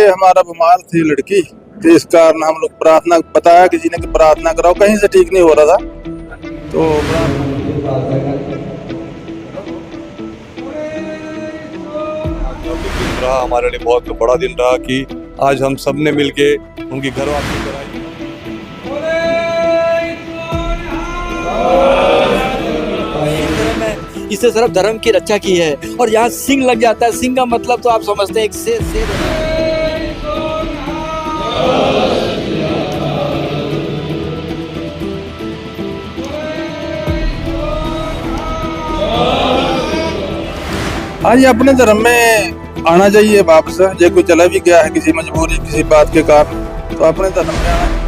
ये हमारा बीमार थी लड़की, तो इस कारण हम लोग प्रार्थना बताया किसी ने कि प्रार्थना कराओ, कहीं से ठीक नहीं हो रहा था तो दिन रहा हमारे लिए, बहुत बड़ा दिन रहा कि आज हम सब ने मिलके उनकी घर वापसी कराई। इससे सिर्फ धर्म की रक्षा की है और यहाँ सिंह लग जाता है। सिंह का मतलब तो आप समझते हैं एक शेर। आज अपने धर्म में आना चाहिए वापस। जो कोई चला भी गया है किसी मजबूरी किसी बात के कारण, तो अपने धर्म में आना।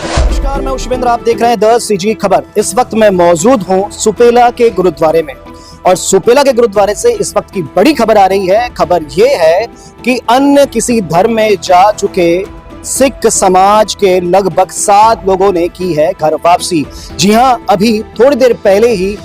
नमस्कार, मैं शिवेंद्र, आप देख रहे हैं द सीजी खबर। इस वक्त मैं मौजूद हूं सुपेला के गुरुद्वारे में और सुपेला के गुरुद्वारे से इस वक्त की बड़ी खबर आ रही है। खबर ये है कि अन्य किसी धर्म में जा चुके सिख समाज के लगभग 7 लोगों ने की है घर वापसी। जी हां, अभी थोड़ी देर पहले ही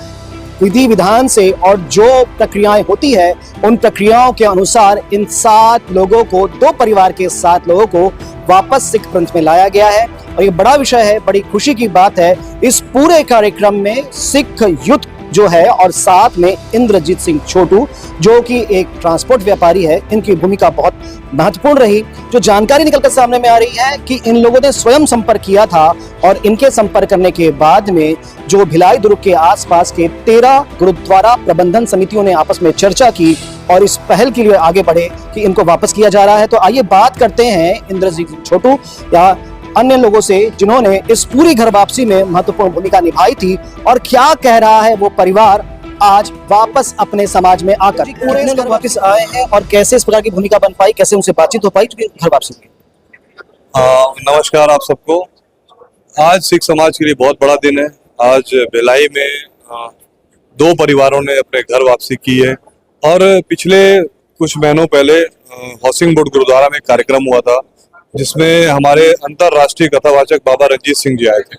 विधि विधान से और जो प्रक्रियाएं होती है उन प्रक्रियाओं के अनुसार इन 7 लोगों को, 2 परिवार के 7 लोगों को वापस सिख पंथ में लाया गया है और ये बड़ा विषय है, बड़ी खुशी की बात है। इस पूरे कार्यक्रम में सिख यूथ जो है और साथ में इंद्रजीत सिंह छोटू जो कि एक ट्रांसपोर्ट व्यापारी है, इनकी भूमिका बहुत महत्वपूर्ण रही। जो जानकारी निकलकर सामने में आ रही है कि इन लोगों ने स्वयं संपर्क किया था और इनके संपर्क करने के बाद में जो भिलाई दुर्ग के आसपास के 13 गुरुद्वारा प्रबंधन समितियों ने आपस में चर्चा की और इस पहल के लिए आगे बढ़े कि इनको वापस किया जा रहा है। तो आइए बात करते हैं इंद्रजीत सिंह छोटू या अन्य लोगों से जिन्होंने इस पूरी घर वापसी में महत्वपूर्ण भूमिका निभाई थी और क्या कह रहा है वो परिवार आज वापस अपने समाज में आकर। पूरे लोग वापस आए हैं और कैसे इस प्रकार की भूमिका बन पाई, कैसे उनसे बातचीत हो पाई घर वापसी में? नमस्कार आप सबको। आज सिख समाज के लिए बहुत बड़ा दिन है। आज भिलाई में 2 परिवारों ने अपने घर वापसी की है और पिछले कुछ महीनों पहले हाउसिंग बोर्ड गुरुद्वारा में कार्यक्रम हुआ था जिसमें हमारे अंतरराष्ट्रीय कथावाचक बाबा रंजीत सिंह जी आए थे।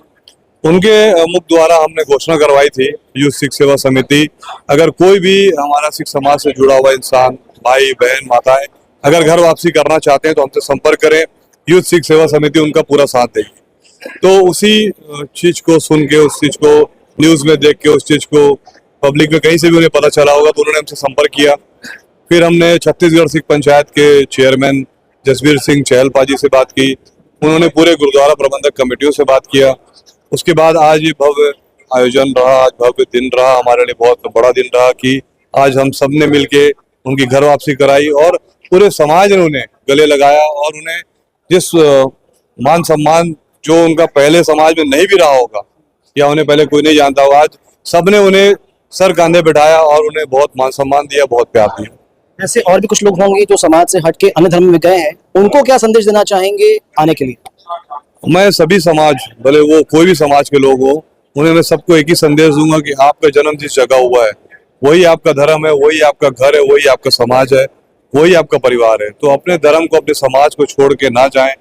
उनके मुख द्वारा हमने घोषणा करवाई थी, यूथ सिख सेवा समिति, अगर कोई भी हमारा सिख समाज से जुड़ा हुआ इंसान, भाई बहन माताएं अगर घर वापसी करना चाहते हैं तो हमसे संपर्क करें। यूथ सिख सेवा समिति उनका पूरा साथ देगी। तो उसी चीज को सुन के, उस चीज को न्यूज में देख के, उस चीज को पब्लिक में कहीं से भी उन्हें पता चला होगा तो उन्होंने हमसे संपर्क किया। फिर हमने छत्तीसगढ़ सिख पंचायत के चेयरमैन जसवीर सिंह चहलपा जी से बात की, उन्होंने पूरे गुरुद्वारा प्रबंधक कमेटियों से बात किया। उसके बाद आज ये भव्य आयोजन रहा, आज भव्य दिन रहा, हमारे लिए बहुत बड़ा दिन रहा कि आज हम सब ने मिलके उनकी घर वापसी कराई और पूरे समाज ने उन्हें गले लगाया और उन्हें जिस मान सम्मान जो उनका पहले समाज में नहीं भी रहा होगा या उन्हें पहले कोई नहीं जानता होगा, आज सबने उन्हें सर कांधे बिठाया और उन्हें बहुत मान सम्मान दिया, बहुत प्यार दिया। ऐसे और भी कुछ लोग होंगे जो समाज से हट के अन्य धर्म में गए हैं, उनको क्या संदेश देना चाहेंगे आने के लिए? मैं सभी समाज, भले वो कोई भी समाज के लोग हो, उन्हें मैं सबको एक ही संदेश दूंगा कि आपका जन्म जिस जगह हुआ है वही आपका धर्म है, वही आपका घर है, वही आपका समाज है, वही आपका परिवार है। तो अपने धर्म को, अपने समाज को छोड़ के ना जाएं।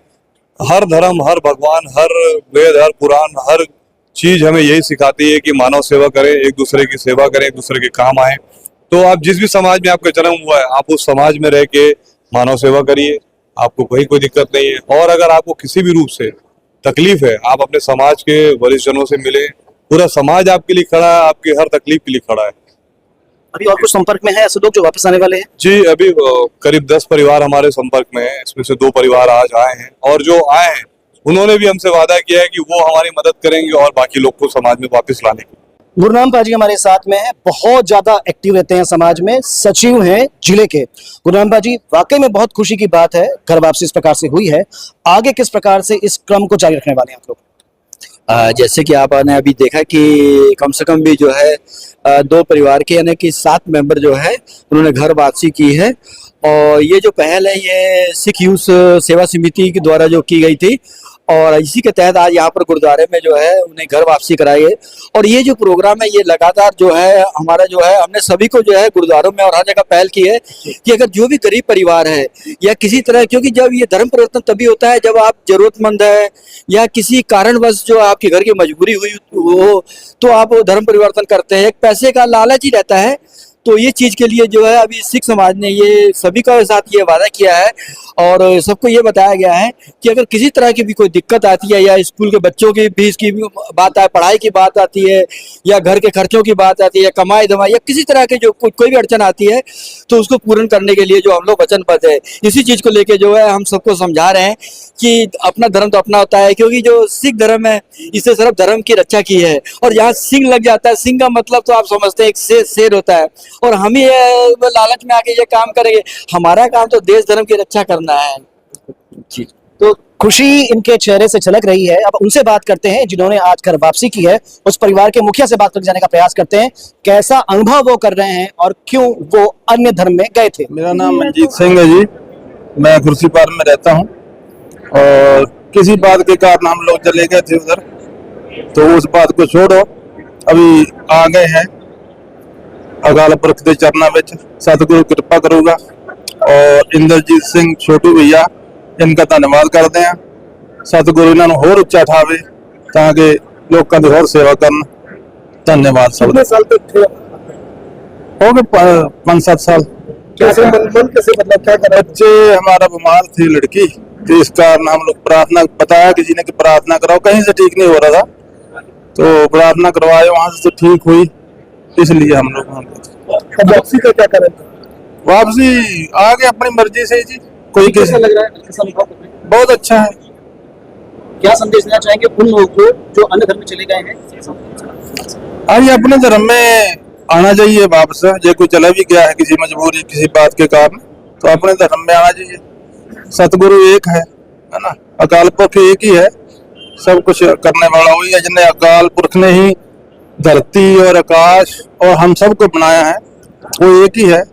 हर धर्म, हर भगवान, हर वेद, हर पुराण, हर चीज हमें यही सिखाती है कि मानव सेवा करें, एक दूसरे की सेवा करें, एक दूसरे के काम आए। तो आप जिस भी समाज में आपका जन्म हुआ है, आप उस समाज में रह के मानव सेवा करिए, आपको कोई दिक्कत नहीं है। और अगर आपको किसी भी रूप से तकलीफ है, आप अपने समाज के वरिष्ठ जनों से मिले। पूरा समाज आपके लिए खड़ा है, आपकी हर तकलीफ के लिए खड़ा है। अभी और कुछ संपर्क में है ऐसे लोग जो वापस आने वाले हैं? जी, अभी करीब 10 परिवार हमारे संपर्क में है, इसमें से 2 परिवार आज आए हैं और जो आए हैं उन्होंने भी हमसे वादा किया है कि वो हमारी मदद करेंगे और बाकी लोग को समाज में वापस लाने की। गुरनाम पाजी हमारे साथ में है, बहुत ज्यादा एक्टिव रहते हैं समाज में, सचिव हैं जिले के। गुरनाम पाजी, वाकई में बहुत खुशी की बात है, घर वापसी इस प्रकार से हुई है। आगे किस प्रकार से इस क्रम को जारी रखने वाले हैं आप लोग? जैसे कि आपने अभी देखा कि कम से कम भी जो है 2 परिवार के यानी कि 7 मेंबर जो है उन्होंने घर वापसी की है। और ये जो पहल है ये सिख यूथ सेवा समिति के द्वारा जो की गई थी और इसी के तहत आज यहाँ पर गुरुद्वारे में जो है उन्हें घर वापसी कराई है। और ये जो प्रोग्राम है ये लगातार जो है हमारा जो है हमने सभी को जो है गुरुद्वारों में और हर जगह पहल की है कि अगर जो भी गरीब परिवार है या किसी तरह, क्योंकि जब ये धर्म परिवर्तन तभी होता है जब आप जरूरतमंद है या किसी कारणवश जो आपके घर की मजबूरी हुई हो तो आप वो धर्म परिवर्तन करते हैं। एक पैसे का लालच ही रहता है तो ये चीज के लिए जो है अभी सिख समाज ने ये सभी का साथ ये वादा किया है और सबको ये बताया गया है कि अगर किसी तरह की भी कोई दिक्कत आती है या स्कूल के बच्चों की फीस की भी बात है, पढ़ाई की बात आती है या घर के खर्चों की बात आती है या कमाई धमाई या किसी तरह की जो कोई भी अड़चन आती है तो उसको पूर्ण करने के लिए जो हम लोग वचनबद्ध है, इसी चीज को लेके जो है हम सबको समझा रहे हैं कि अपना धर्म तो अपना होता है, क्योंकि जो सिख धर्म है इससे सिर्फ धर्म की रक्षा की है। और यहाँ सिंह लग जाता है, सिंह का मतलब तो आप समझते हैं एक शेर होता है, और हम ही लालच में आके ये काम करेंगे। हमारा काम तो देश धर्म की रक्षा करना है जी। तो खुशी इनके चेहरे से झलक रही है। अब उनसे बात करते हैं जिन्होंने आज घर वापसी की है, उस परिवार के मुखिया से बात करके जाने का प्रयास करते हैं, कैसा अनुभव वो कर रहे हैं और क्यों वो अन्य धर्म में गए थे। मेरा नाम मंजीत सिंह है जी, मैं खुर्सीपार में रहता हूँ और किसी बात के कारण हम लोग चले गए थे उधर, तो उस बात को छोड़ो, अभी आ गए हैं अकाल पुरख के चरणों में, सतगुरु कृपा करूंगा। और इंद्रजीत सिंह छोटू भैया इनका धन्यवाद करते हैं, सतगुरु इन्होंने होर उच्चा ठावे ताकि लोगों की होर सेवा करना। धन्यवाद सब। कितने साल तक थे? हो गए 5-7 साल। कैसे मन कैसे मतलब क्या कर रहे बच्चे हमारा बीमार थी लड़की, तो इस कारण हम लोग प्रार्थना बताया किसी ने कि प्रार्थना कराओ, कहीं से ठीक नहीं हो रहा था, तो प्रार्थना करवाए, वहां से तो ठीक हुई, इसलिए हम लोग वापसी का क्या करें? वापसी आ गए अपनी मर्जी से जी। कोई कैसा किसी लग रहा है? कैसा अनुभव कर रहे हैं? बहुत अच्छा है। क्या संदेश देना चाहेंगे उन लोगों को जो अन्य धर्म में चले गए हैं? आज अपने धर्म में आना चाहिए वापस। जो कोई चला भी गया है किसी मजबूरी किसी बात के कारण, तो अपने धर्म में आना चाहिए। सतगुरु एक है ना, अकाल पुरख एक ही है, सब कुछ करने वाला वही है, जिन्हें अकाल पुरख ने ही धरती और आकाश और हम सबको बनाया है, वो एक ही है,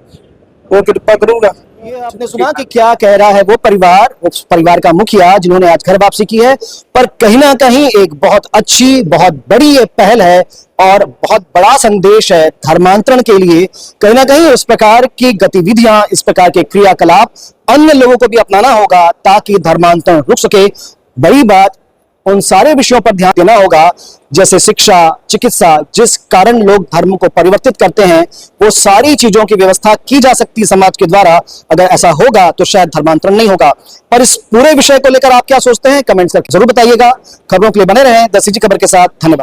वो कृपा करूंगा। ये आपने सुना कि क्या कह रहा है वो परिवार, उस परिवार का मुखिया जिन्होंने आज घर वापसी की है। पर कहीं ना कहीं एक बहुत अच्छी बहुत बड़ी ये पहल है और बहुत बड़ा संदेश है धर्मांतरण के लिए। कहीं ना कहीं इस प्रकार की गतिविधियां, इस प्रकार के क्रियाकलाप अन्य लोगों को भी अपनाना होगा ताकि धर्मांतरण रुक सके। बड़ी बात उन सारे विषयों पर ध्यान देना होगा जैसे शिक्षा, चिकित्सा, जिस कारण लोग धर्म को परिवर्तित करते हैं, वो सारी चीजों की व्यवस्था की जा सकती है समाज के द्वारा। अगर ऐसा होगा तो शायद धर्मांतरण नहीं होगा। पर इस पूरे विषय को लेकर आप क्या सोचते हैं, कमेंट्स करके जरूर बताइएगा। खबरों के लिए बने रहें द सिटी खबर के साथ। धन्यवाद।